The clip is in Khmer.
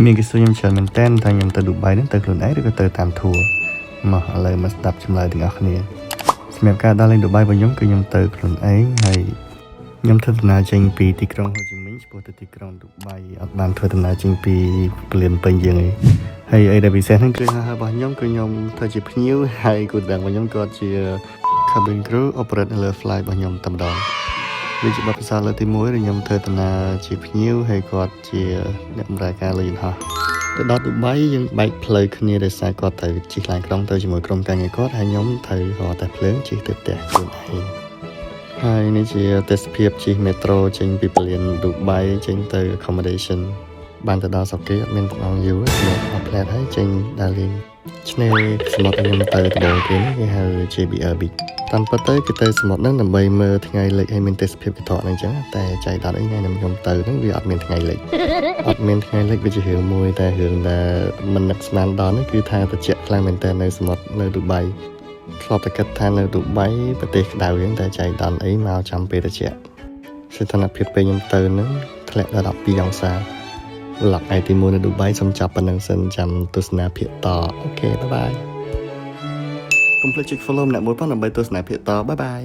មានគេសួរខ្ញុំច្រើនមែនតើថាខ្ញុំទៅឌូបៃហ្នឹងទៅខ្លួនឯងឬក៏ទៅតាមធួរមកឥឡូវមកស្ដាប់ចម្លើយទាំងអស់គ្នាសម្រាប់ការដល់លេងឌូបៃរបស់ខ្ញុំគឺខ្ញុំទៅខ្លួនឯងហើយខ្ញុំធ្វើដំណើរចេញពីទីក្រុងហូជីមីញឆ្ពោះទៅទីក្រុងឌូបៃអត់បានធ្វើដំណើរចេញពីពលានពេញយើងឯងហើយអីដែលពិសេសហ្នឹងគឺរបស់ខ្ញុំគឺខ្ញុំធ្វើជាភ្ញៀវហើយគូដឹងរបស់ខ្ញុំគាត់ជា cabin crew operate នៅលើ flight របស់ខ្ញុំតែម្ដងវាជាបទពិសោធន៍លើកទី1ដែលខ្ញុំធ្វើដំណើរជាភ្ញៀវហើយគាត់ជាអ្នកបម្រើការលើយន្តហោះទៅដល់ឌូបៃយើងបែកផ្លូវគ្នាដោយសារគាត់ទៅជិះឡានក្រុងទៅជាមួយក្រុមការងារគាត់ហើយខ្ញុំត្រូវរកតែភ្លើងជិះទៅផ្ទះខ្លួនឯងហើយនេះជាទេសភាពជិះ metro ចេញពីពលានឌូបៃចេញទៅ accommodation បានទៅដល់ស្រុកគេអត់មានបងយូរទេអត់ផ្លែតហើយចេញដើរលេងឆ្នេរសមុទ្រខ្ញុំទៅដំបូងគេគេហៅ JBR Beach តាមពិតទៅគឺទៅសមុទ្រហ្នឹងដើម្បីមើលថ្ងៃលិចឲ្យមានទេសភាពកត្រកហ្នឹងអញ្ចឹងតែចៃដន្យអីថ្ងៃខ្ញុំទៅហ្នឹងវាអត់មានថ្ងៃលិចអត់មានថ្ងៃលិចវាជារឿងមួយតែរឿងដែលមិននឹកស្មានដល់ហ្នឹងគឺថាត្រជាក់ខ្លាំងមែនតើនៅសមុទ្រនៅឌូបៃធ្លាប់តែគិតថានៅឌូបៃប្រទេសក្តៅអញ្ចឹងតែចៃដន្យអីមកចាំពេលត្រជាក់ស្ថានភាពពេលខ្ញុំទៅហ្នឹងធ្លាក់ដល់12អង្សាឡកឯទី1នៅឌូបៃសូមចាប់ប៉ុណ្្នឹងសិនចាំទស្សនាភាគតអូខេបាយបាយកុំភ្លេចចុច follow ម្នាក់មួយផងដើម្បីទស្សនាភាគតបាយបាយ